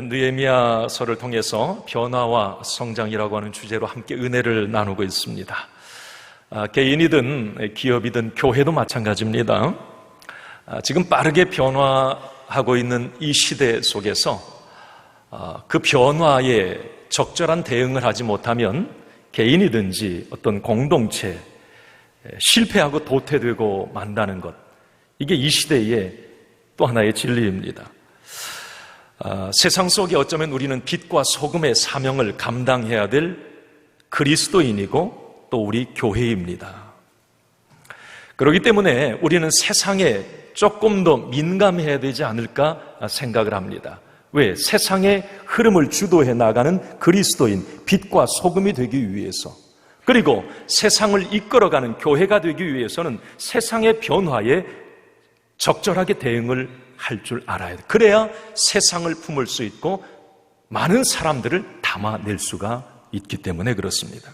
느헤미야서를 통해서 변화와 성장이라고 하는 주제로 함께 은혜를 나누고 있습니다. 개인이든 기업이든 교회도 마찬가지입니다. 지금 빠르게 변화하고 있는 이 시대 속에서 그 변화에 적절한 대응을 하지 못하면 개인이든지 어떤 공동체 실패하고 도태되고 만다는 것, 이게 이 시대의 또 하나의 진리입니다. 세상 속에 어쩌면 우리는 빛과 소금의 사명을 감당해야 될 그리스도인이고 또 우리 교회입니다. 그렇기 때문에 우리는 세상에 조금 더 민감해야 되지 않을까 생각을 합니다. 왜? 세상의 흐름을 주도해 나가는 그리스도인, 빛과 소금이 되기 위해서, 그리고 세상을 이끌어가는 교회가 되기 위해서는 세상의 변화에 적절하게 대응을 할 줄 알아야 돼. 그래야 세상을 품을 수 있고 많은 사람들을 담아낼 수가 있기 때문에 그렇습니다.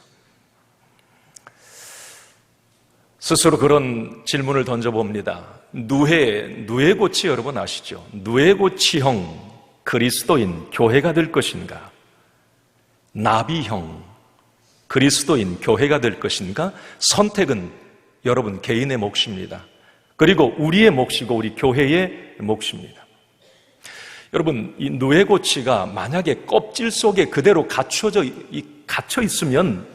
스스로 그런 질문을 던져봅니다. 누에고치 여러분 아시죠? 누에고치형 그리스도인 교회가 될 것인가? 나비형 그리스도인 교회가 될 것인가? 선택은 여러분 개인의 몫입니다. 그리고 우리의 몫이고 우리 교회의 몫입니다. 여러분, 이 누에고치가 만약에 껍질 속에 그대로 갇혀 있으면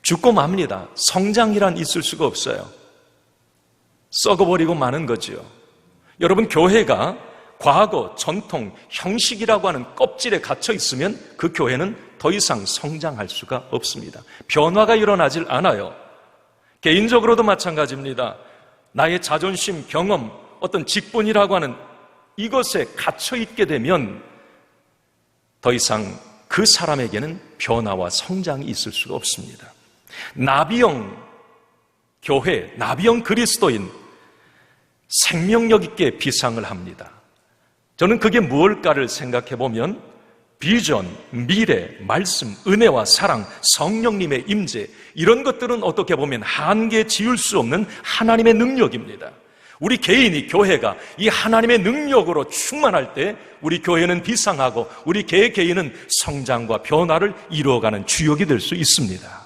죽고 맙니다. 성장이란 있을 수가 없어요. 썩어버리고 마는 거지요. 여러분, 교회가 과거, 전통, 형식이라고 하는 껍질에 갇혀 있으면 그 교회는 더 이상 성장할 수가 없습니다. 변화가 일어나질 않아요. 개인적으로도 마찬가지입니다. 나의 자존심, 경험, 어떤 직분이라고 하는 이것에 갇혀 있게 되면 더 이상 그 사람에게는 변화와 성장이 있을 수가 없습니다. 나비형 교회, 나비형 그리스도인, 생명력 있게 비상을 합니다. 저는 그게 무엇일까를 생각해 보면 비전, 미래, 말씀, 은혜와 사랑, 성령님의 임재, 이런 것들은 어떻게 보면 한계 지을 수 없는 하나님의 능력입니다. 우리 개인이, 교회가 이 하나님의 능력으로 충만할 때 우리 교회는 비상하고 우리 개인은 성장과 변화를 이루어가는 주역이 될 수 있습니다.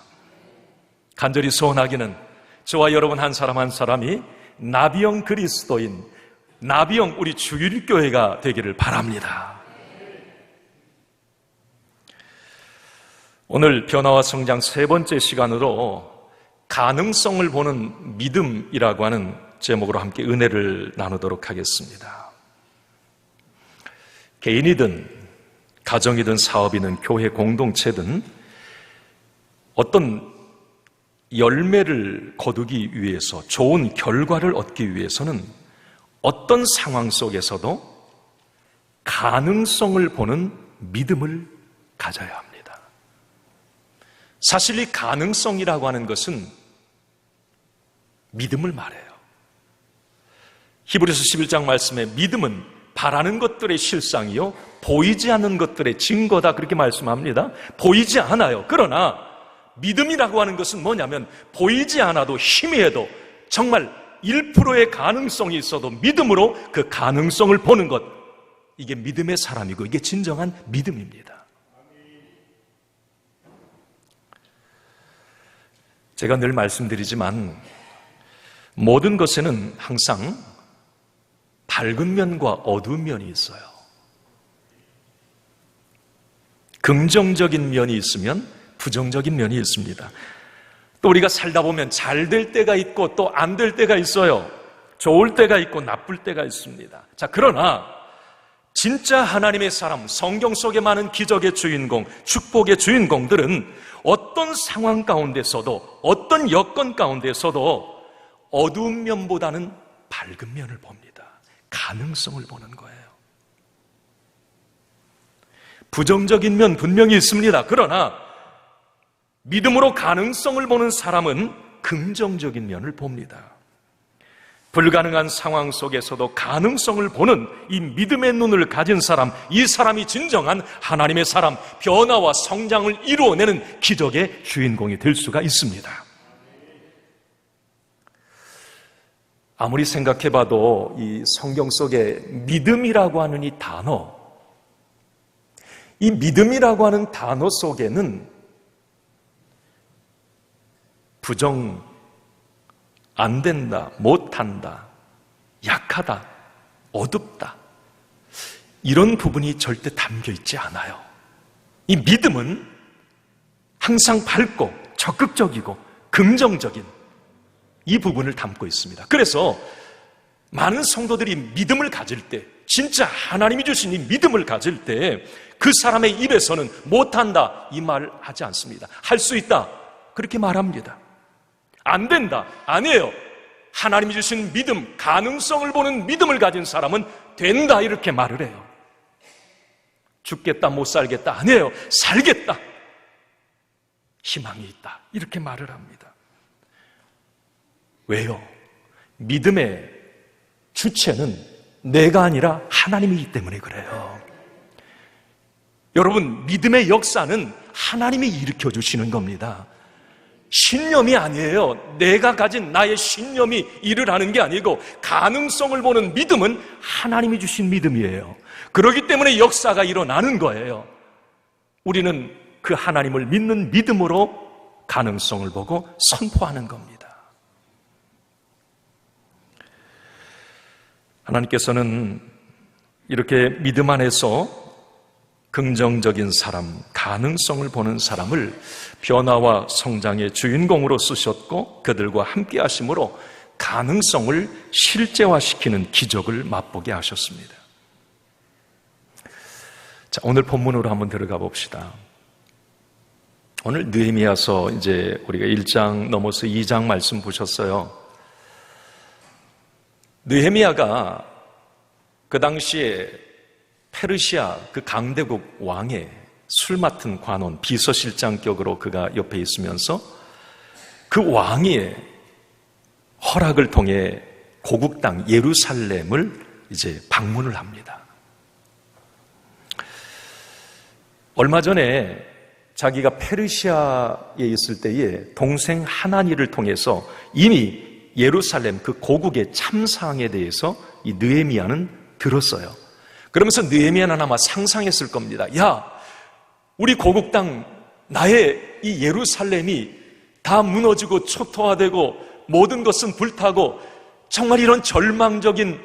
간절히 소원하기는 저와 여러분 한 사람 한 사람이 나비형 그리스도인, 나비형 우리 주일교회가 되기를 바랍니다. 오늘 변화와 성장 세 번째 시간으로 가능성을 보는 믿음이라고 하는 제목으로 함께 은혜를 나누도록 하겠습니다. 개인이든 가정이든 사업이든 교회 공동체든 어떤 열매를 거두기 위해서, 좋은 결과를 얻기 위해서는 어떤 상황 속에서도 가능성을 보는 믿음을 가져야 합니다. 사실 이 가능성이라고 하는 것은 믿음을 말해요. 히브리서 11장 말씀에 믿음은 바라는 것들의 실상이요 보이지 않는 것들의 증거다, 그렇게 말씀합니다. 보이지 않아요. 그러나 믿음이라고 하는 것은 뭐냐면 보이지 않아도 희미해도 정말 1%의 가능성이 있어도 믿음으로 그 가능성을 보는 것, 이게 믿음의 사람이고 이게 진정한 믿음입니다. 제가 늘 말씀드리지만 모든 것에는 항상 밝은 면과 어두운 면이 있어요. 긍정적인 면이 있으면 부정적인 면이 있습니다. 또 우리가 살다 보면 잘 될 때가 있고 또 안 될 때가 있어요. 좋을 때가 있고 나쁠 때가 있습니다. 자, 그러나 진짜 하나님의 사람, 성경 속에 많은 기적의 주인공, 축복의 주인공들은 어떤 상황 가운데서도, 어떤 여건 가운데서도 어두운 면보다는 밝은 면을 봅니다. 가능성을 보는 거예요. 부정적인 면 분명히 있습니다. 그러나 믿음으로 가능성을 보는 사람은 긍정적인 면을 봅니다. 불가능한 상황 속에서도 가능성을 보는 이 믿음의 눈을 가진 사람, 이 사람이 진정한 하나님의 사람, 변화와 성장을 이루어내는 기적의 주인공이 될 수가 있습니다. 아무리 생각해봐도 이 성경 속에 믿음이라고 하는 이 단어, 이 믿음이라고 하는 단어 속에는 부정, 안 된다, 못한다, 약하다, 어둡다, 이런 부분이 절대 담겨 있지 않아요. 이 믿음은 항상 밝고 적극적이고 긍정적인 이 부분을 담고 있습니다. 그래서 많은 성도들이 믿음을 가질 때, 진짜 하나님이 주신 이 믿음을 가질 때 그 사람의 입에서는 못한다 이 말을 하지 않습니다. 할 수 있다 그렇게 말합니다. 안 된다, 아니에요. 하나님이 주신 믿음, 가능성을 보는 믿음을 가진 사람은 된다 이렇게 말을 해요. 죽겠다, 못 살겠다, 아니에요. 살겠다, 희망이 있다 이렇게 말을 합니다. 왜요? 믿음의 주체는 내가 아니라 하나님이기 때문에 그래요. 여러분, 믿음의 역사는 하나님이 일으켜 주시는 겁니다. 신념이 아니에요. 내가 가진 나의 신념이 일을 하는 게 아니고 가능성을 보는 믿음은 하나님이 주신 믿음이에요. 그렇기 때문에 역사가 일어나는 거예요. 우리는 그 하나님을 믿는 믿음으로 가능성을 보고 선포하는 겁니다. 하나님께서는 이렇게 믿음 안에서 긍정적인 사람, 가능성을 보는 사람을 변화와 성장의 주인공으로 쓰셨고 그들과 함께 하심으로 가능성을 실제화시키는 기적을 맛보게 하셨습니다. 자, 오늘 본문으로 한번 들어가 봅시다. 오늘 느헤미야서 이제 우리가 1장 넘어서 2장 말씀 보셨어요. 느헤미야가 그 당시에 페르시아 그 강대국 왕의 술 맡은 관원 비서실장격으로 그가 옆에 있으면서 그 왕의 허락을 통해 고국 땅 예루살렘을 이제 방문을 합니다. 얼마 전에 자기가 페르시아에 있을 때에 동생 하나니를 통해서 이미 예루살렘 그 고국의 참상에 대해서 이 느헤미야는 들었어요. 그러면서 느헤미야는 아마 상상했을 겁니다. 야, 우리 고국 땅 나의 이 예루살렘이 다 무너지고 초토화되고 모든 것은 불타고 정말 이런 절망적인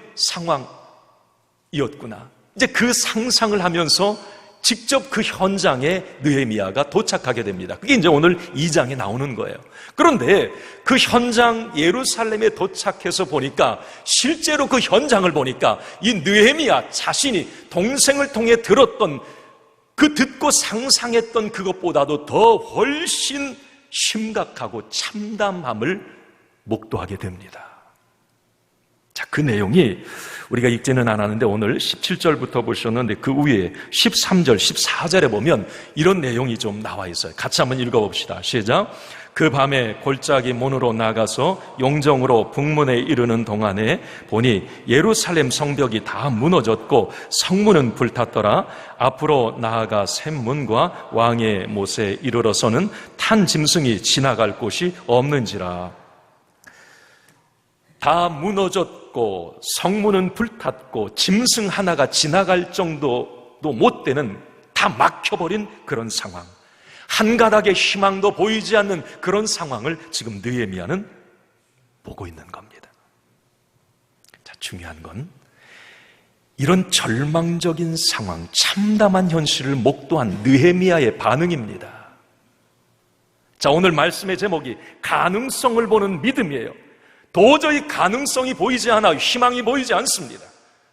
상황이었구나. 이제 그 상상을 하면서 직접 그 현장에 느헤미야가 도착하게 됩니다. 그게 이제 오늘 2장에 나오는 거예요. 그런데 그 현장 예루살렘에 도착해서 보니까 실제로 그 현장을 보니까 이 느헤미야 자신이 동생을 통해 들었던 그 듣고 상상했던 그것보다도 더 훨씬 심각하고 참담함을 목도하게 됩니다. 자, 그 내용이 우리가 읽지는 않았는데 오늘 17절부터 보셨는데 그 위에 13절, 14절에 보면 이런 내용이 좀 나와 있어요. 같이 한번 읽어봅시다. 시작. 그 밤에 골짜기 문으로 나가서 용정으로 북문에 이르는 동안에 보니 예루살렘 성벽이 다 무너졌고 성문은 불탔더라. 앞으로 나아가 샘문과 왕의 못에 이르러서는 탄 짐승이 지나갈 곳이 없는지라. 다 무너졌고 성문은 불탔고 짐승 하나가 지나갈 정도도 못 되는 다 막혀버린 그런 상황, 한 가닥의 희망도 보이지 않는 그런 상황을 지금 느헤미야는 보고 있는 겁니다. 자, 중요한 건 이런 절망적인 상황, 참담한 현실을 목도한 느헤미야의 반응입니다. 자, 오늘 말씀의 제목이 가능성을 보는 믿음이에요. 도저히 가능성이 보이지 않아 희망이 보이지 않습니다.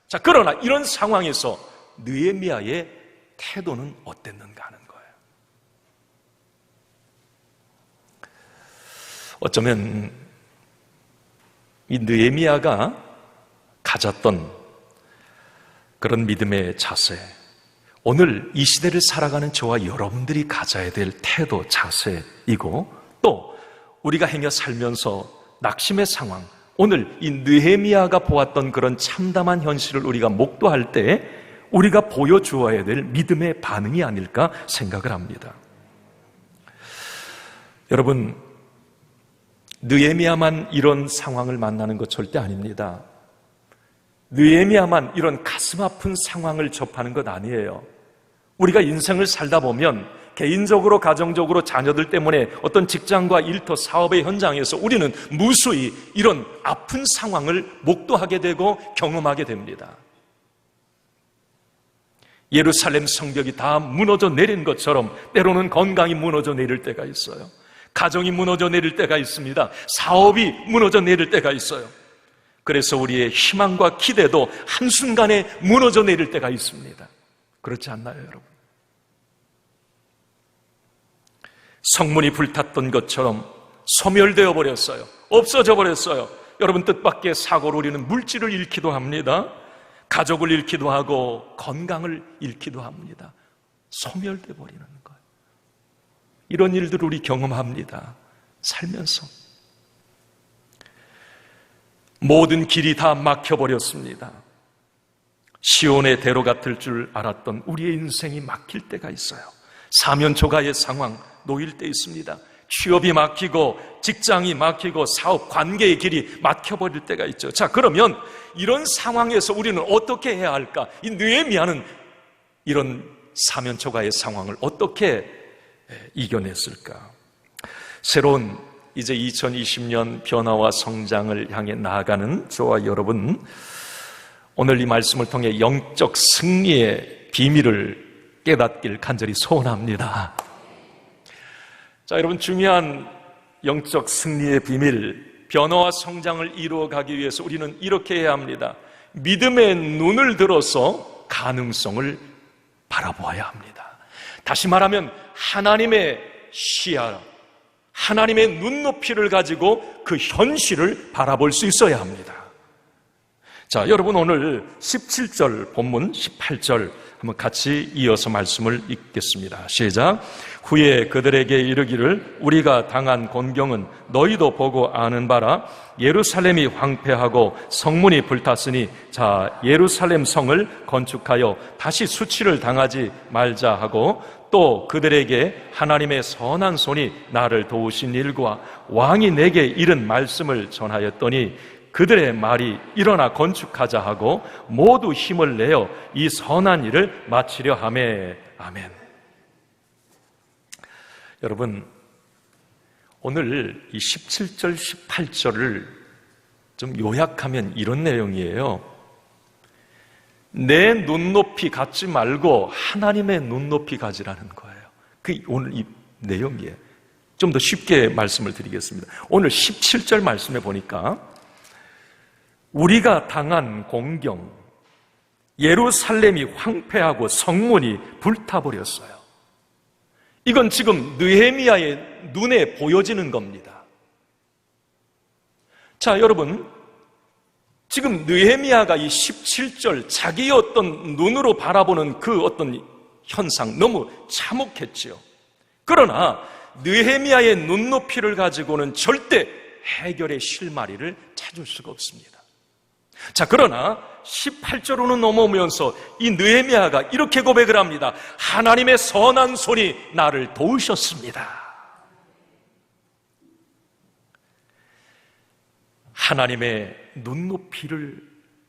자, 그러나 이런 상황에서 느헤미야의 태도는 어땠는가 하는 거예요. 어쩌면 이 느헤미야가 가졌던 그런 믿음의 자세, 오늘 이 시대를 살아가는 저와 여러분들이 가져야 될 태도, 자세이고 또 우리가 행여 살면서 낙심의 상황, 오늘 이 느헤미야가 보았던 그런 참담한 현실을 우리가 목도할 때 우리가 보여주어야 될 믿음의 반응이 아닐까 생각을 합니다. 여러분, 느헤미야만 이런 상황을 만나는 것 절대 아닙니다. 느헤미야만 이런 가슴 아픈 상황을 접하는 것 아니에요. 우리가 인생을 살다 보면 개인적으로, 가정적으로, 자녀들 때문에 어떤 직장과 일터, 사업의 현장에서 우리는 무수히 이런 아픈 상황을 목도하게 되고 경험하게 됩니다. 예루살렘 성벽이 다 무너져 내린 것처럼 때로는 건강이 무너져 내릴 때가 있어요. 가정이 무너져 내릴 때가 있습니다. 사업이 무너져 내릴 때가 있어요. 그래서 우리의 희망과 기대도 한순간에 무너져 내릴 때가 있습니다. 그렇지 않나요, 여러분? 성문이 불탔던 것처럼 소멸되어 버렸어요. 없어져 버렸어요. 여러분, 뜻밖의 사고로 우리는 물질을 잃기도 합니다. 가족을 잃기도 하고 건강을 잃기도 합니다. 소멸되어 버리는 거예요. 이런 일들을 우리 경험합니다. 살면서 모든 길이 다 막혀버렸습니다. 시온의 대로 같을 줄 알았던 우리의 인생이 막힐 때가 있어요. 사면초가의 상황 놓일 때 있습니다. 취업이 막히고 직장이 막히고 사업 관계의 길이 막혀버릴 때가 있죠. 자, 그러면 이런 상황에서 우리는 어떻게 해야 할까? 이 느헤미야는 이런 사면초가의 상황을 어떻게 이겨냈을까? 새로운 이제 2020년 변화와 성장을 향해 나아가는 저와 여러분, 오늘 이 말씀을 통해 영적 승리의 비밀을 깨닫길 간절히 소원합니다. 자, 여러분, 중요한 영적 승리의 비밀, 변화와 성장을 이루어가기 위해서 우리는 이렇게 해야 합니다. 믿음의 눈을 들어서 가능성을 바라보아야 합니다. 다시 말하면 하나님의 시야, 하나님의 눈높이를 가지고 그 현실을 바라볼 수 있어야 합니다. 자, 여러분, 오늘 17절 본문 18절 한번 같이 이어서 말씀을 읽겠습니다. 시작. 후에 그들에게 이르기를 우리가 당한 곤경은 너희도 보고 아는 바라. 예루살렘이 황폐하고 성문이 불탔으니 자, 예루살렘 성을 건축하여 다시 수치를 당하지 말자 하고, 또 그들에게 하나님의 선한 손이 나를 도우신 일과 왕이 내게 이른 말씀을 전하였더니 그들의 말이 일어나 건축하자 하고 모두 힘을 내어 이 선한 일을 마치려 하매. 아멘. 여러분, 오늘 이 17절, 18절을 좀 요약하면 이런 내용이에요. 내 눈높이 갖지 말고 하나님의 눈높이 가지라는 거예요. 그게 오늘 이 내용이에요. 좀 더 쉽게 말씀을 드리겠습니다. 오늘 17절 말씀에 보니까 우리가 당한 공경, 예루살렘이 황폐하고 성문이 불타버렸어요. 이건 지금 느헤미야의 눈에 보여지는 겁니다. 자, 여러분, 지금 느헤미야가 이 17절 자기의 어떤 눈으로 바라보는 그 어떤 현상 너무 참혹했지요. 그러나 느헤미야의 눈높이를 가지고는 절대 해결의 실마리를 찾을 수가 없습니다. 자, 그러나 18절로는 넘어오면서 이 느헤미야가 이렇게 고백을 합니다. 하나님의 선한 손이 나를 도우셨습니다. 하나님의 눈높이를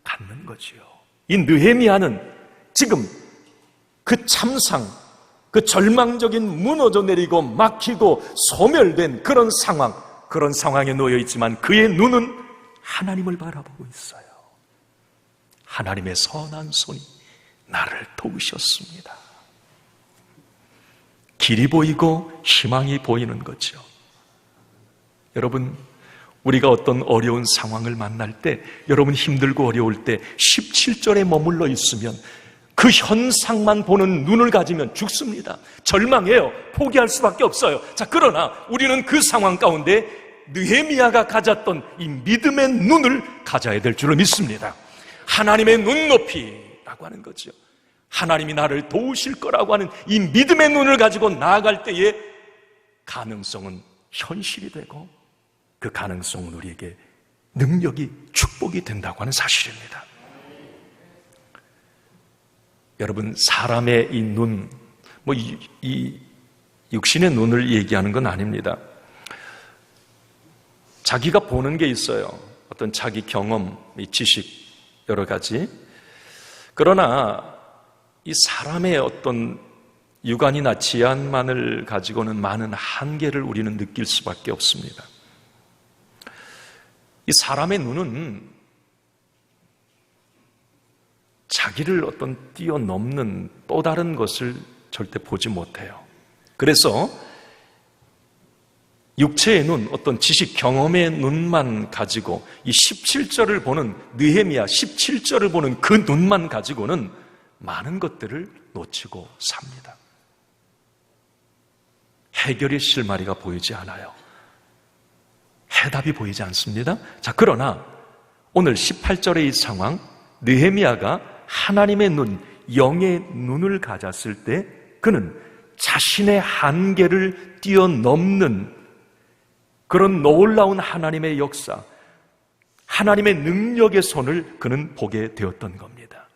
갖는 거지요. 이 느헤미야는 지금 그 참상, 그 절망적인 무너져 내리고 막히고 소멸된 그런 상황에 놓여 있지만 그의 눈은 하나님을 바라보고 있어요. 하나님의 선한 손이 나를 도우셨습니다. 길이 보이고 희망이 보이는 거죠. 여러분, 우리가 어떤 어려운 상황을 만날 때, 여러분 힘들고 어려울 때 17절에 머물러 있으면 그 현상만 보는 눈을 가지면 죽습니다. 절망해요. 포기할 수밖에 없어요. 자, 그러나 우리는 그 상황 가운데 느헤미야가 가졌던 이 믿음의 눈을 가져야 될 줄을 믿습니다. 하나님의 눈높이라고 하는 거죠. 하나님이 나를 도우실 거라고 하는 이 믿음의 눈을 가지고 나아갈 때에 가능성은 현실이 되고 그 가능성은 우리에게 능력이, 축복이 된다고 하는 사실입니다. 여러분, 사람의 이 눈, 이 육신의 눈을 얘기하는 건 아닙니다. 자기가 보는 게 있어요. 어떤 자기 경험, 지식, 여러 가지. 그러나 이 사람의 어떤 육안이나 지안만을 가지고는 많은 한계를 우리는 느낄 수밖에 없습니다. 이 사람의 눈은 자기를 어떤 뛰어넘는 또 다른 것을 절대 보지 못해요. 그래서 육체의 눈, 어떤 지식 경험의 눈만 가지고 이 17절을 보는 느헤미야 17절을 보는 그 눈만 가지고는 많은 것들을 놓치고 삽니다. 해결의 실마리가 보이지 않아요. 해답이 보이지 않습니다. 자, 그러나 오늘 18절의 이 상황, 느헤미야가 하나님의 눈, 영의 눈을 가졌을 때 그는 자신의 한계를 뛰어넘는 그런 놀라운 하나님의 역사, 하나님의 능력의 손을 그는 보게 되었던 겁니다.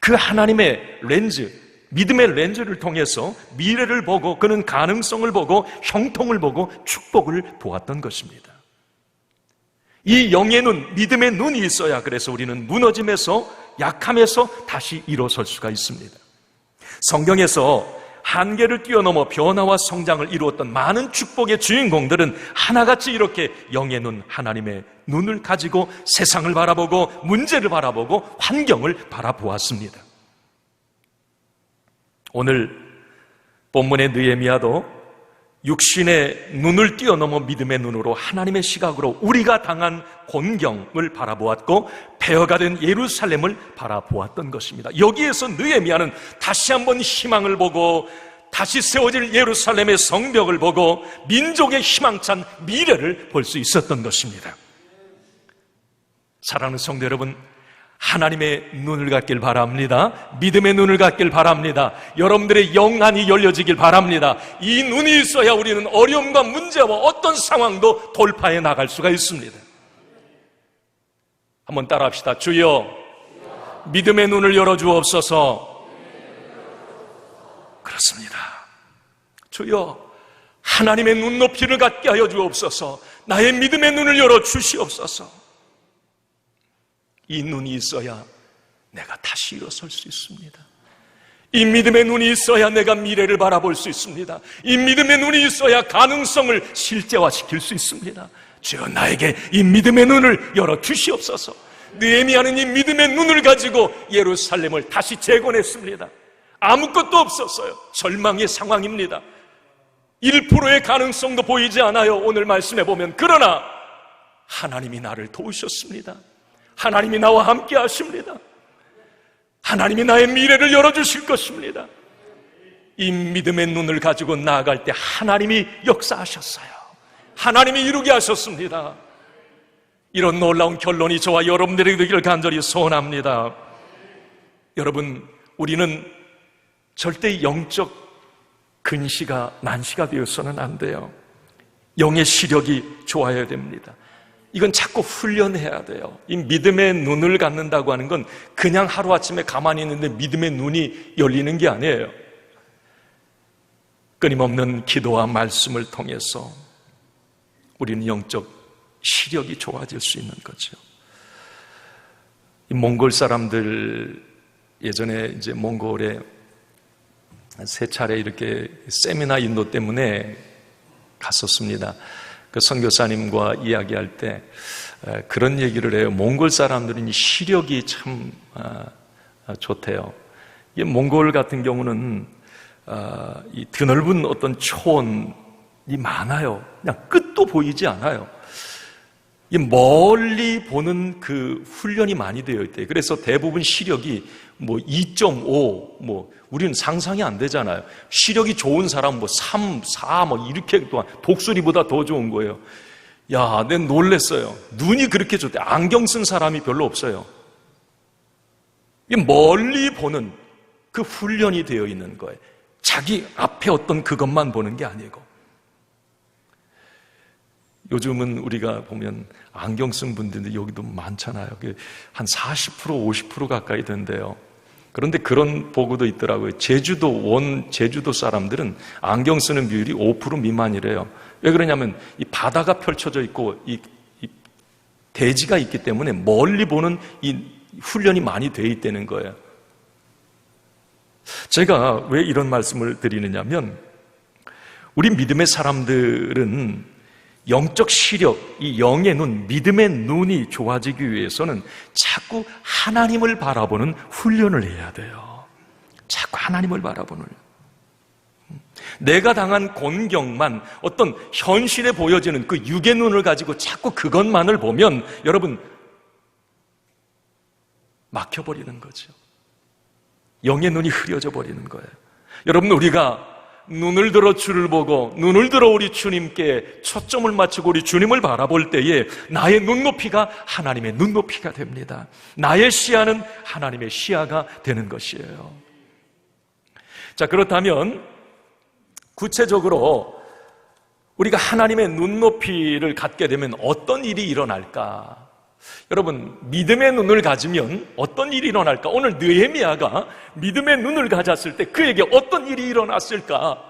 그 하나님의 렌즈, 믿음의 렌즈를 통해서 미래를 보고 그는 가능성을 보고 형통을 보고 축복을 보았던 것입니다. 이 영의 눈, 믿음의 눈이 있어야 그래서 우리는 무너짐에서, 약함에서 다시 일어설 수가 있습니다. 성경에서 한계를 뛰어넘어 변화와 성장을 이루었던 많은 축복의 주인공들은 하나같이 이렇게 영의 눈, 하나님의 눈을 가지고 세상을 바라보고 문제를 바라보고 환경을 바라보았습니다. 오늘 본문의 느헤미야도 육신의 눈을 뛰어넘어 믿음의 눈으로 하나님의 시각으로 우리가 당한 곤경을 바라보았고 폐허가 된 예루살렘을 바라보았던 것입니다. 여기에서 느헤미야는 다시 한번 희망을 보고 다시 세워질 예루살렘의 성벽을 보고 민족의 희망찬 미래를 볼 수 있었던 것입니다. 사랑하는 성도 여러분, 하나님의 눈을 갖길 바랍니다. 믿음의 눈을 갖길 바랍니다. 여러분들의 영안이 열려지길 바랍니다. 이 눈이 있어야 우리는 어려움과 문제와 어떤 상황도 돌파해 나갈 수가 있습니다. 한번 따라합시다. 주여, 믿음의 눈을 열어주옵소서. 그렇습니다. 주여, 하나님의 눈높이를 갖게 하여 주옵소서. 나의 믿음의 눈을 열어주시옵소서. 이 눈이 있어야 내가 다시 일어설 수 있습니다. 이 믿음의 눈이 있어야 내가 미래를 바라볼 수 있습니다. 이 믿음의 눈이 있어야 가능성을 실제화시킬 수 있습니다. 주여, 나에게 이 믿음의 눈을 열어주시옵소서. 느헤미야는 이 믿음의 눈을 가지고 예루살렘을 다시 재건했습니다. 아무것도 없었어요. 절망의 상황입니다. 1%의 가능성도 보이지 않아요. 오늘 말씀해 보면. 그러나 하나님이 나를 도우셨습니다. 하나님이 나와 함께 하십니다. 하나님이 나의 미래를 열어주실 것입니다. 이 믿음의 눈을 가지고 나아갈 때 하나님이 역사하셨어요. 하나님이 이루게 하셨습니다. 이런 놀라운 결론이 저와 여러분들에게 되기를 간절히 소원합니다. 여러분, 우리는 절대 영적 근시가 난시가 되어서는 안 돼요. 영의 시력이 좋아야 됩니다. 이건 자꾸 훈련해야 돼요. 이 믿음의 눈을 갖는다고 하는 건 그냥 하루아침에 가만히 있는데 믿음의 눈이 열리는 게 아니에요. 끊임없는 기도와 말씀을 통해서 우리는 영적 시력이 좋아질 수 있는 거죠. 이 몽골 사람들 예전에 이제 몽골에 세 차례 이렇게 세미나 인도 때문에 갔었습니다. 그 선교사님과 이야기할 때 그런 얘기를 해요. 몽골 사람들은 시력이 참 좋대요. 이 몽골 같은 경우는 이 드넓은 어떤 초원이 많아요. 그냥 끝도 보이지 않아요. 이 멀리 보는 그 훈련이 많이 되어 있대요. 그래서 대부분 시력이 뭐 2.5, 우리는 상상이 안 되잖아요. 시력이 좋은 사람 3, 4 이렇게 또한 독수리보다 더 좋은 거예요. 야, 난 놀랬어요. 눈이 그렇게 좋대. 안경 쓴 사람이 별로 없어요. 이 멀리 보는 그 훈련이 되어 있는 거예요. 자기 앞에 어떤 그것만 보는 게 아니고. 요즘은 우리가 보면 안경 쓴 분들이 여기도 많잖아요. 한 40%, 50% 가까이 된대요. 그런데 그런 보고도 있더라고요. 제주도 사람들은 안경 쓰는 비율이 5% 미만이래요. 왜 그러냐면 이 바다가 펼쳐져 있고 이 대지가 있기 때문에 멀리 보는 이 훈련이 많이 돼 있다는 거예요. 제가 왜 이런 말씀을 드리느냐면, 우리 믿음의 사람들은 영적 시력, 이 영의 눈, 믿음의 눈이 좋아지기 위해서는 자꾸 하나님을 바라보는 훈련을 해야 돼요. 자꾸 하나님을 바라보는. 내가 당한 곤경만, 어떤 현실에 보여지는 그 육의 눈을 가지고 자꾸 그것만을 보면 여러분 막혀버리는 거죠. 영의 눈이 흐려져 버리는 거예요. 여러분, 우리가 눈을 들어 주를 보고 눈을 들어 우리 주님께 초점을 맞추고 우리 주님을 바라볼 때에 나의 눈높이가 하나님의 눈높이가 됩니다. 나의 시야는 하나님의 시야가 되는 것이에요. 자, 그렇다면 구체적으로 우리가 하나님의 눈높이를 갖게 되면 어떤 일이 일어날까? 여러분, 믿음의 눈을 가지면 어떤 일이 일어날까? 오늘 느헤미야가 믿음의 눈을 가졌을 때 그에게 어떤 일이 일어났을까?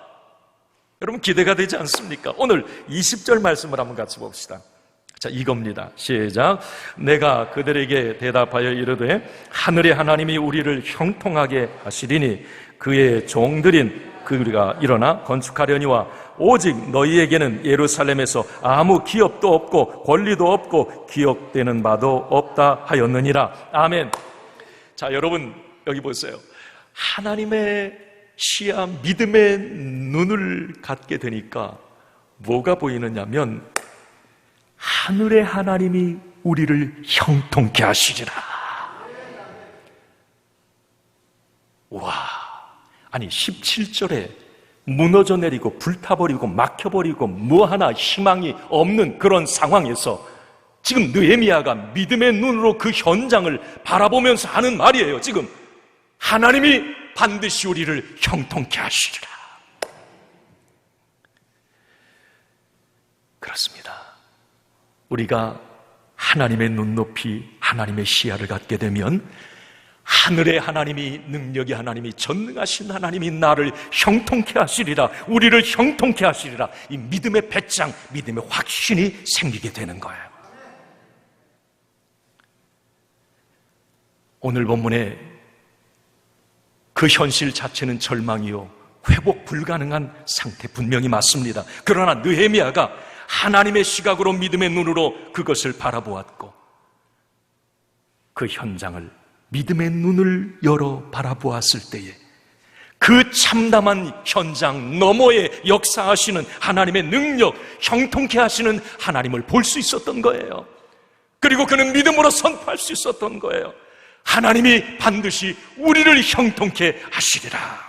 여러분, 기대가 되지 않습니까? 오늘 20절 말씀을 한번 같이 봅시다. 자, 이겁니다. 시작. 내가 그들에게 대답하여 이르되 하늘의 하나님이 우리를 형통하게 하시리니 그의 종들인 그가 일어나 건축하려니와 오직 너희에게는 예루살렘에서 아무 기업도 없고 권리도 없고 기억되는 바도 없다 하였느니라. 아멘. 자, 여러분 여기 보세요. 하나님의 시야, 믿음의 눈을 갖게 되니까 뭐가 보이느냐면 하늘의 하나님이 우리를 형통케 하시리라. 와, 아니 17절에 무너져 내리고 불타버리고 막혀버리고 뭐 하나 희망이 없는 그런 상황에서 지금 느헤미야가 믿음의 눈으로 그 현장을 바라보면서 하는 말이에요. 지금 하나님이 반드시 우리를 형통케 하시리라. 그렇습니다. 우리가 하나님의 눈높이, 하나님의 시야를 갖게 되면 하늘의 하나님이, 능력의 하나님이, 전능하신 하나님이 나를 형통케 하시리라, 우리를 형통케 하시리라, 이 믿음의 배짱, 믿음의 확신이 생기게 되는 거예요. 오늘 본문에 그 현실 자체는 절망이요, 회복 불가능한 상태 분명히 맞습니다. 그러나 느헤미야가 하나님의 시각으로, 믿음의 눈으로 그것을 바라보았고 그 현장을 믿음의 눈을 열어 바라보았을 때에 그 참담한 현장 너머에 역사하시는 하나님의 능력, 형통케 하시는 하나님을 볼 수 있었던 거예요. 그리고 그는 믿음으로 선포할 수 있었던 거예요. 하나님이 반드시 우리를 형통케 하시리라.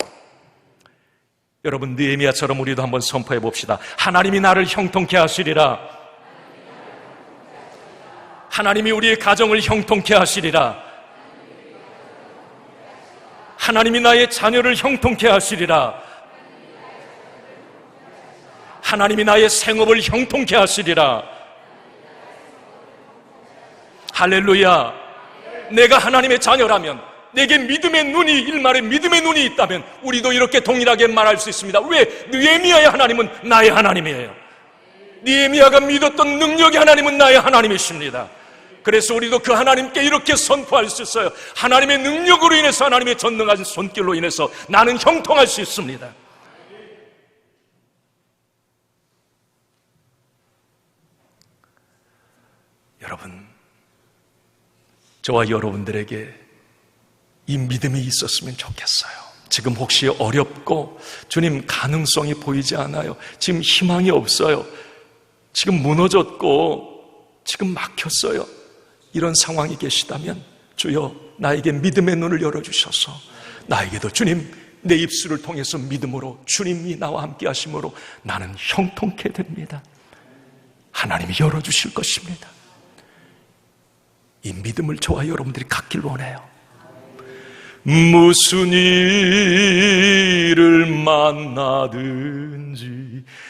여러분, 느헤미야처럼 우리도 한번 선포해 봅시다. 하나님이 나를 형통케 하시리라. 하나님이 우리의 가정을 형통케 하시리라. 하나님이 나의 자녀를 형통케 하시리라. 하나님이 나의 생업을 형통케 하시리라. 할렐루야. 내가 하나님의 자녀라면, 내게 믿음의 눈이, 일말의 믿음의 눈이 있다면 우리도 이렇게 동일하게 말할 수 있습니다. 왜? 느헤미야의 하나님은 나의 하나님이에요. 느헤미야가 믿었던 능력의 하나님은 나의 하나님이십니다. 그래서 우리도 그 하나님께 이렇게 선포할 수 있어요. 하나님의 능력으로 인해서, 하나님의 전능하신 손길로 인해서 나는 형통할 수 있습니다. 여러분, 저와 여러분들에게 이 믿음이 있었으면 좋겠어요. 지금 혹시 어렵고 주님 가능성이 보이지 않아요, 지금 희망이 없어요, 지금 무너졌고 지금 막혔어요, 이런 상황이 계시다면 주여, 나에게 믿음의 눈을 열어주셔서 나에게도 주님, 내 입술을 통해서 믿음으로 주님이 나와 함께 하심으로 나는 형통케 됩니다. 하나님이 열어주실 것입니다. 이 믿음을 저와 여러분들이 갖길 원해요. 무슨 일을 만나든지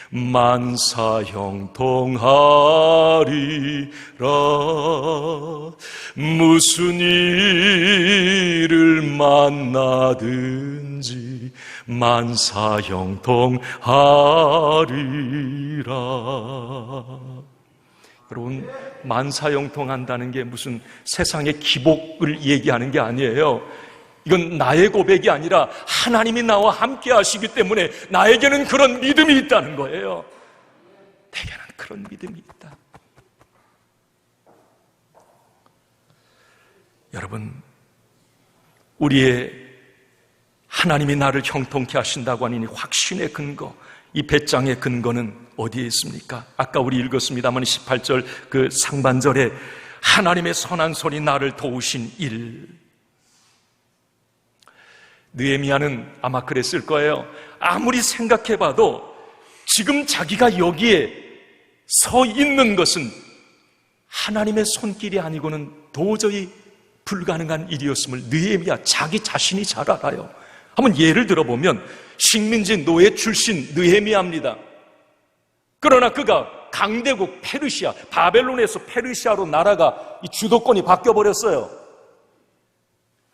만사형통하리라. 무슨 일을 만나든지 만사형통하리라. 여러분, 만사형통한다는 게 무슨 세상의 기복을 얘기하는 게 아니에요. 이건 나의 고백이 아니라 하나님이 나와 함께 하시기 때문에 나에게는 그런 믿음이 있다는 거예요. 내게는 그런 믿음이 있다. 여러분, 우리의 하나님이 나를 형통케 하신다고 하는 이 확신의 근거, 이 배짱의 근거는 어디에 있습니까? 아까 우리 읽었습니다만 18절 그 상반절에 하나님의 선한 손이 나를 도우신 일. 느헤미야는 아마 그랬을 거예요. 아무리 생각해봐도 지금 자기가 여기에 서 있는 것은 하나님의 손길이 아니고는 도저히 불가능한 일이었음을 느헤미야 자기 자신이 잘 알아요. 한번 예를 들어보면 식민지 노예 출신 느헤미야입니다. 그러나 그가 강대국 페르시아, 바벨론에서 페르시아로 나라가 이 주도권이 바뀌어버렸어요.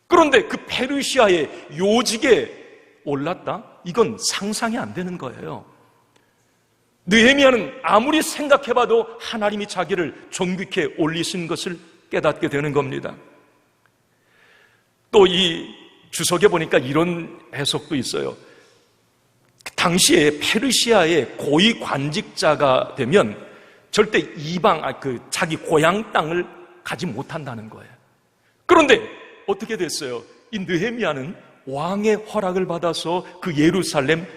그런데 그 페르시아의 요직에 올랐다? 이건 상상이 안 되는 거예요. 느헤미야는 아무리 생각해봐도 하나님이 자기를 존귀케 올리신 것을 깨닫게 되는 겁니다. 또 이 주석에 보니까 이런 해석도 있어요. 당시에 페르시아의 고위 관직자가 되면 절대 이방, 자기 고향 땅을 가지 못한다는 거예요. 그런데 어떻게 됐어요? 이 느헤미야는 왕의 허락을 받아서 그 예루살렘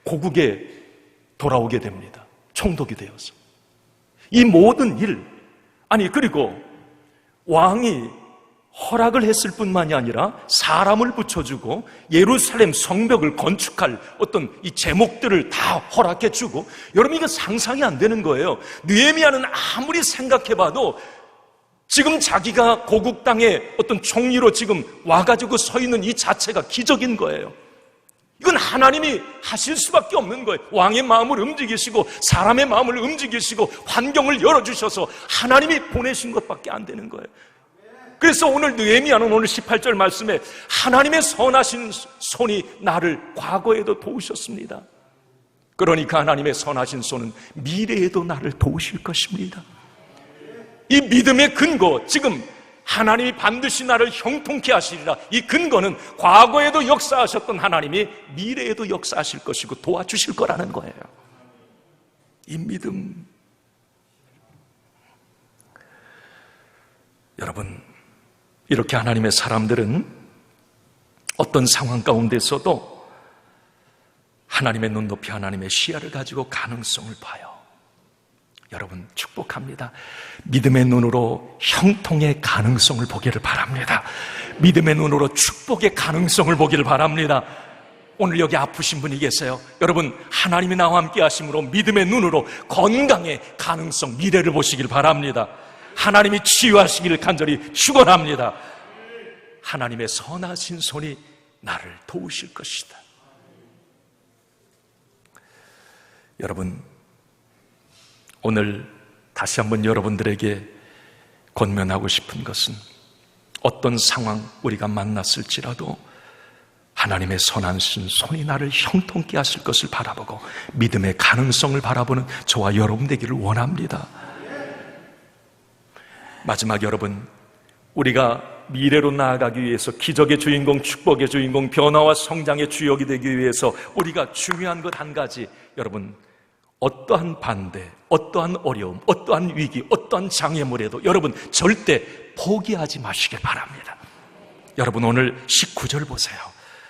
고국에 돌아오게 됩니다. 총독이 되어서. 이 모든 일, 그리고 왕이 허락을 했을 뿐만이 아니라 사람을 붙여주고 예루살렘 성벽을 건축할 어떤 이 제목들을 다 허락해주고, 여러분 이거 상상이 안 되는 거예요. 느헤미야는 아무리 생각해봐도 지금 자기가 고국 땅에 어떤 총리로 지금 와가지고 서 있는 이 자체가 기적인 거예요. 이건 하나님이 하실 수밖에 없는 거예요. 왕의 마음을 움직이시고 사람의 마음을 움직이시고 환경을 열어주셔서 하나님이 보내신 것밖에 안 되는 거예요. 그래서 오늘 느헤미야는 오늘 18절 말씀에 하나님의 선하신 손이 나를 과거에도 도우셨습니다. 그러니까 하나님의 선하신 손은 미래에도 나를 도우실 것입니다. 이 믿음의 근거, 지금 하나님이 반드시 나를 형통케 하시리라, 이 근거는 과거에도 역사하셨던 하나님이 미래에도 역사하실 것이고 도와주실 거라는 거예요. 이 믿음. 여러분, 이렇게 하나님의 사람들은 어떤 상황 가운데서도 하나님의 눈높이, 하나님의 시야를 가지고 가능성을 봐요. 여러분 축복합니다. 믿음의 눈으로 형통의 가능성을 보기를 바랍니다. 믿음의 눈으로 축복의 가능성을 보기를 바랍니다. 오늘 여기 아프신 분이 계세요. 여러분, 하나님이 나와 함께 하심으로 믿음의 눈으로 건강의 가능성, 미래를 보시길 바랍니다. 하나님이 치유하시기를 간절히 축원합니다. 하나님의 선하신 손이 나를 도우실 것이다. 여러분, 오늘 다시 한번 여러분들에게 권면하고 싶은 것은 어떤 상황 우리가 만났을지라도 하나님의 선하신 손이 나를 형통케 하실 것을 바라보고 믿음의 가능성을 바라보는 저와 여러분 되기를 원합니다. 마지막, 여러분, 우리가 미래로 나아가기 위해서 기적의 주인공, 축복의 주인공, 변화와 성장의 주역이 되기 위해서 우리가 중요한 것 한 가지, 여러분, 어떠한 반대, 어떠한 어려움, 어떠한 위기, 어떠한 장애물에도 여러분 절대 포기하지 마시길 바랍니다. 여러분, 오늘 19절 보세요.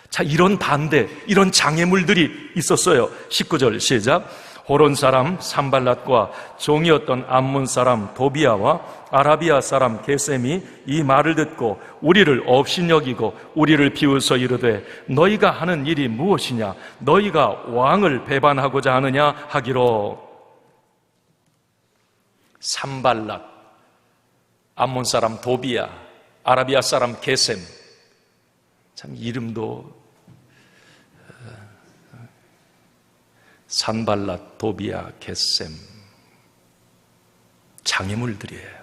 자, 이런 반대, 이런 장애물들이 있었어요. 19절 시작. 호론 사람 산발랏과 종이었던 암몬 사람 도비아와 아라비아 사람 게셈이 이 말을 듣고 우리를 업신여기고 우리를 비웃어 이르되 너희가 하는 일이 무엇이냐? 너희가 왕을 배반하고자 하느냐 하기로. 산발랏, 암몬 사람 도비아, 아라비아 사람 게셈. 참 이름도 산발랏, 도비아, 게셈, 장애물들이에요.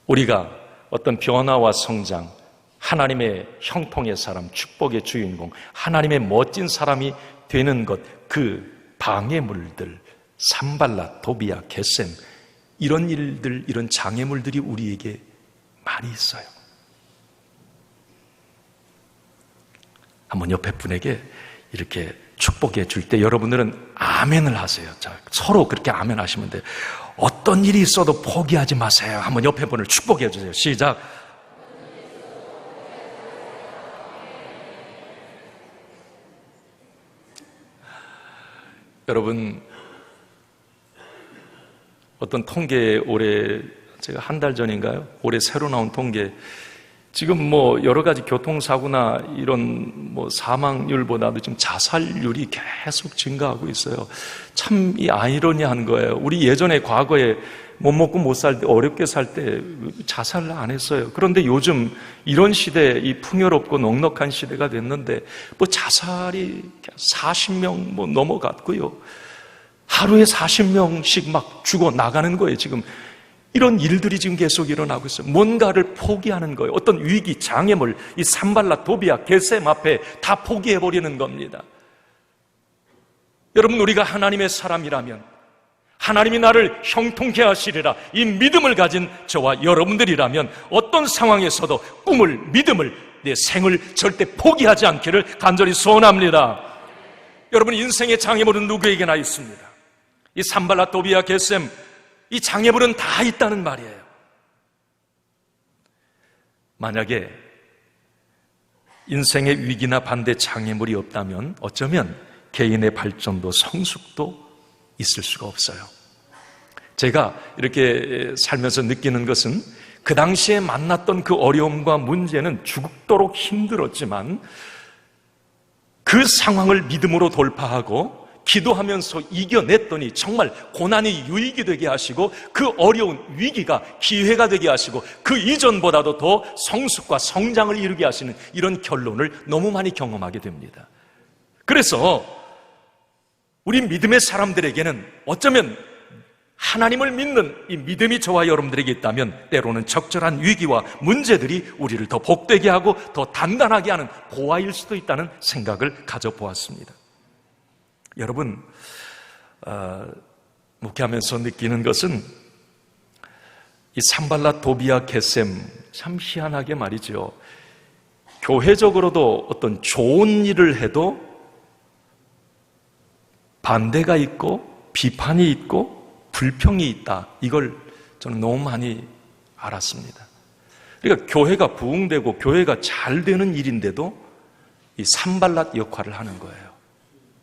우리가 어떤 변화와 성장, 하나님의 형통의 사람, 축복의 주인공, 하나님의 멋진 사람이 되는 것, 그 방해물들, 산발랏, 도비아, 게셈, 이런 일들, 이런 장애물들이 우리에게 많이 있어요. 한번 옆에 분에게 이렇게 축복해 줄 때 여러분들은 아멘을 하세요. 자, 서로 그렇게 아멘 하시면 돼요. 어떤 일이 있어도 포기하지 마세요. 한번 옆에 분을 축복해 주세요. 시작. 여러분, 어떤 통계에 올해 제가 한 달 전인가요? 올해 새로 나온 통계, 지금 여러 가지 교통사고나 이런 사망률보다도 지금 자살률이 계속 증가하고 있어요. 참 이 아이러니한 거예요. 우리 예전에 과거에 못 먹고 못 살 때, 어렵게 살 때 자살을 안 했어요. 그런데 요즘 이런 시대, 이 풍요롭고 넉넉한 시대가 됐는데 자살이 40명 넘어갔고요. 하루에 40명씩 막 죽어 나가는 거예요, 지금. 이런 일들이 지금 계속 일어나고 있어요. 뭔가를 포기하는 거예요. 어떤 위기, 장애물, 이 산발라, 도비아, 게셈 앞에 다 포기해버리는 겁니다. 여러분, 우리가 하나님의 사람이라면 하나님이 나를 형통케 하시리라, 이 믿음을 가진 저와 여러분들이라면 어떤 상황에서도 꿈을, 믿음을, 내 생을 절대 포기하지 않기를 간절히 소원합니다. 여러분, 인생의 장애물은 누구에게나 있습니다. 이 산발라, 도비아, 게셈, 이 장애물은 다 있다는 말이에요. 만약에 인생의 위기나 반대 장애물이 없다면 어쩌면 개인의 발전도 성숙도 있을 수가 없어요. 제가 이렇게 살면서 느끼는 것은 그 당시에 만났던 그 어려움과 문제는 죽도록 힘들었지만 그 상황을 믿음으로 돌파하고 기도하면서 이겨냈더니 정말 고난이 유익이 되게 하시고 그 어려운 위기가 기회가 되게 하시고 그 이전보다도 더 성숙과 성장을 이루게 하시는 이런 결론을 너무 많이 경험하게 됩니다. 그래서 우리 믿음의 사람들에게는 어쩌면 하나님을 믿는 이 믿음이 저와 여러분들에게 있다면 때로는 적절한 위기와 문제들이 우리를 더 복되게 하고 더 단단하게 하는 보화일 수도 있다는 생각을 가져보았습니다. 여러분, 목회하면서 느끼는 것은 이 산발라, 도비아, 게셈, 참 희한하게 말이죠. 교회적으로도 어떤 좋은 일을 해도 반대가 있고 비판이 있고 불평이 있다. 이걸 저는 너무 많이 알았습니다. 그러니까 교회가 부흥되고 교회가 잘 되는 일인데도 이 산발랏 역할을 하는 거예요.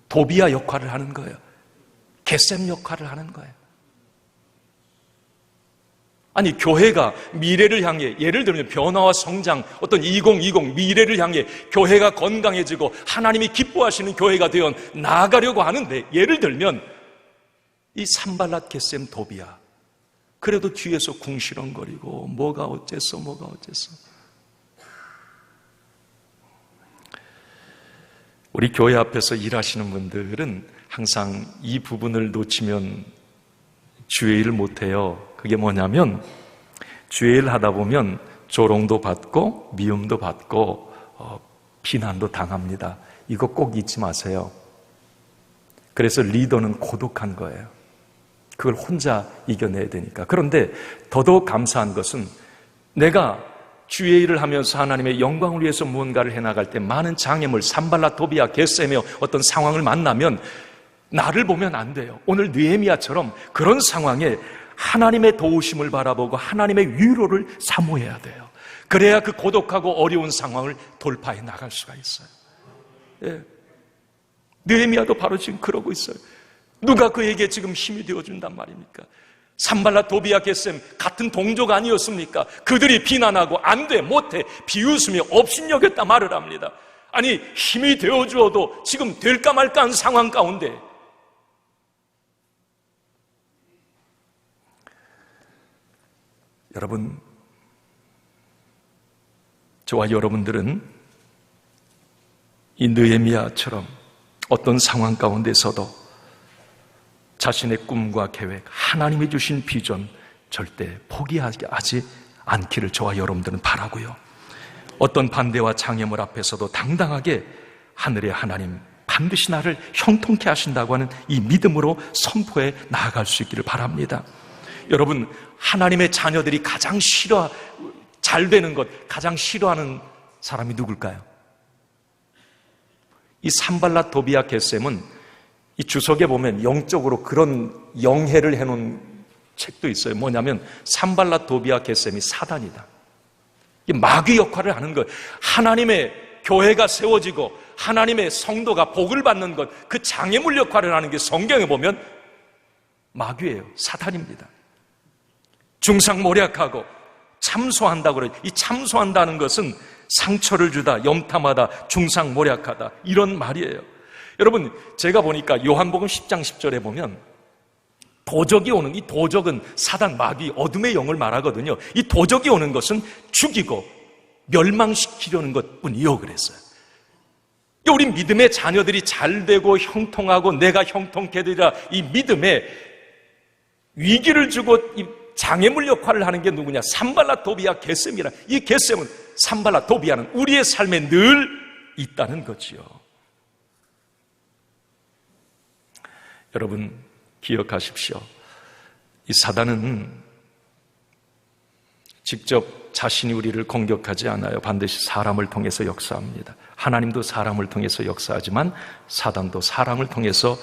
도비아 역할을 하는 거예요. 게셈 역할을 하는 거예요. 아니, 교회가 미래를 향해, 예를 들면 변화와 성장, 어떤 2020 미래를 향해 교회가 건강해지고 하나님이 기뻐하시는 교회가 되어 나아가려고 하는데, 예를 들면 이 산발랏, 게셈, 도비아, 그래도 뒤에서 궁시렁거리고 뭐가 어째서 뭐가 어째서. 우리 교회 앞에서 일하시는 분들은 항상 이 부분을 놓치면 주의 일을 못해요. 그게 뭐냐면 주의 일을 하다 보면 조롱도 받고 미움도 받고 비난도 당합니다. 이거 꼭 잊지 마세요. 그래서 리더는 고독한 거예요. 그걸 혼자 이겨내야 되니까. 그런데 더더욱 감사한 것은 내가 주의 일을 하면서 하나님의 영광을 위해서 무언가를 해나갈 때 많은 장애물, 산발라, 도비아, 게셈의 어떤 상황을 만나면 나를 보면 안 돼요. 오늘 느헤미야처럼 그런 상황에 하나님의 도우심을 바라보고 하나님의 위로를 사모해야 돼요. 그래야 그 고독하고 어려운 상황을 돌파해 나갈 수가 있어요. 예. 느헤미야도 바로 지금 그러고 있어요. 누가 그에게 지금 힘이 되어준단 말입니까? 산발라, 도비아, 게셈 같은 동족 아니었습니까? 그들이 비난하고 안 돼, 못해, 비웃으며 업신여겼다 말을 합니다. 아니, 힘이 되어주어도 지금 될까 말까 한 상황 가운데 여러분, 저와 여러분들은 이 느헤미야처럼 어떤 상황 가운데서도 자신의 꿈과 계획, 하나님이 주신 비전 절대 포기하지 않기를 저와 여러분들은 바라고요. 어떤 반대와 장애물 앞에서도 당당하게 하늘의 하나님 반드시 나를 형통케 하신다고 하는 이 믿음으로 선포해 나아갈 수 있기를 바랍니다. 여러분, 하나님의 자녀들이 가장 잘 되는 것, 가장 싫어하는 사람이 누굴까요? 이 산발랏 도비아 겟셈은 이 주석에 보면 영적으로 그런 영해를 해놓은 책도 있어요. 뭐냐면 산발랏 도비아 겟셈이 사단이다. 이 마귀 역할을 하는 것, 하나님의 교회가 세워지고 하나님의 성도가 복을 받는 것, 그 장애물 역할을 하는 게 성경에 보면 마귀예요. 사단입니다. 중상모략하고 참소한다고 그래요. 이 참소한다는 것은 상처를 주다, 염탐하다, 중상모략하다 이런 말이에요. 여러분, 제가 보니까 요한복음 10장 10절에 보면 도적이 오는, 이 도적은 사단, 마귀, 어둠의 영을 말하거든요. 이 도적이 오는 것은 죽이고 멸망시키려는 것뿐이요 그랬어요. 우리 믿음의 자녀들이 잘되고 형통하고 내가 형통케 되리라, 이 믿음에 위기를 주고 이 장애물 역할을 하는 게 누구냐? 산발랏 도비아 겟셈이라. 이 겟셈은, 산발랏 도비아는 우리의 삶에 늘 있다는 거지요. 여러분 기억하십시오. 이 사단은 직접 자신이 우리를 공격하지 않아요. 반드시 사람을 통해서 역사합니다. 하나님도 사람을 통해서 역사하지만 사단도 사람을 통해서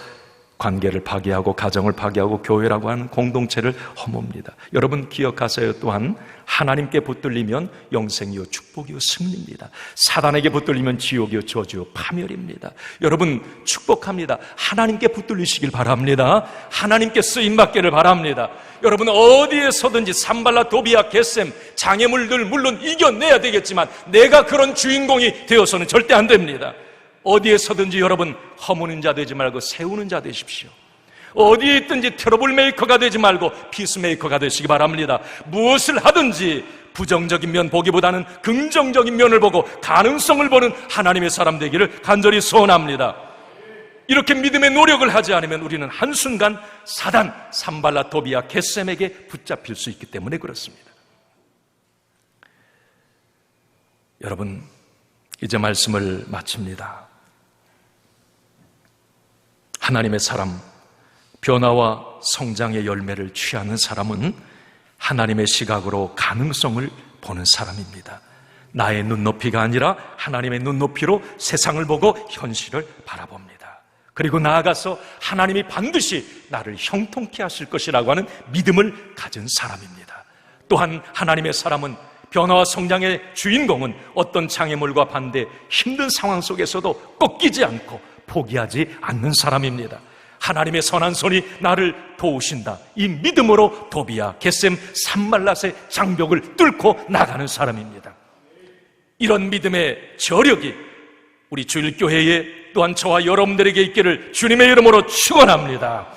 관계를 파괴하고 가정을 파괴하고 교회라고 하는 공동체를 허뭅니다. 여러분 기억하세요. 또한 하나님께 붙들리면 영생이요 축복이요 승리입니다. 사단에게 붙들리면 지옥이요 저주요 파멸입니다. 여러분 축복합니다. 하나님께 붙들리시길 바랍니다. 하나님께 쓰임받기를 바랍니다. 여러분 어디에서든지 산발랏 도비아 겟셈 장애물들 물론 이겨내야 되겠지만 내가 그런 주인공이 되어서는 절대 안 됩니다. 어디에서든지 여러분 허무는 자 되지 말고 세우는 자 되십시오. 어디에 있든지 트러블 메이커가 되지 말고 피스메이커가 되시기 바랍니다. 무엇을 하든지 부정적인 면 보기보다는 긍정적인 면을 보고 가능성을 보는 하나님의 사람 되기를 간절히 소원합니다. 이렇게 믿음의 노력을 하지 않으면 우리는 한순간 사단, 산발랏 도비아 겟셈에게 붙잡힐 수 있기 때문에 그렇습니다. 여러분 이제 말씀을 마칩니다. 하나님의 사람, 변화와 성장의 열매를 취하는 사람은 하나님의 시각으로 가능성을 보는 사람입니다. 나의 눈높이가 아니라 하나님의 눈높이로 세상을 보고 현실을 바라봅니다. 그리고 나아가서 하나님이 반드시 나를 형통케 하실 것이라고 하는 믿음을 가진 사람입니다. 또한 하나님의 사람은 변화와 성장의 주인공은 어떤 장애물과 반대 힘든 상황 속에서도 꺾이지 않고 포기하지 않는 사람입니다. 하나님의 선한 손이 나를 도우신다. 이 믿음으로 도비아, 겟셈, 산발랏의 장벽을 뚫고 나가는 사람입니다. 이런 믿음의 저력이 우리 주일교회에 또한 저와 여러분들에게 있기를 주님의 이름으로 축원합니다.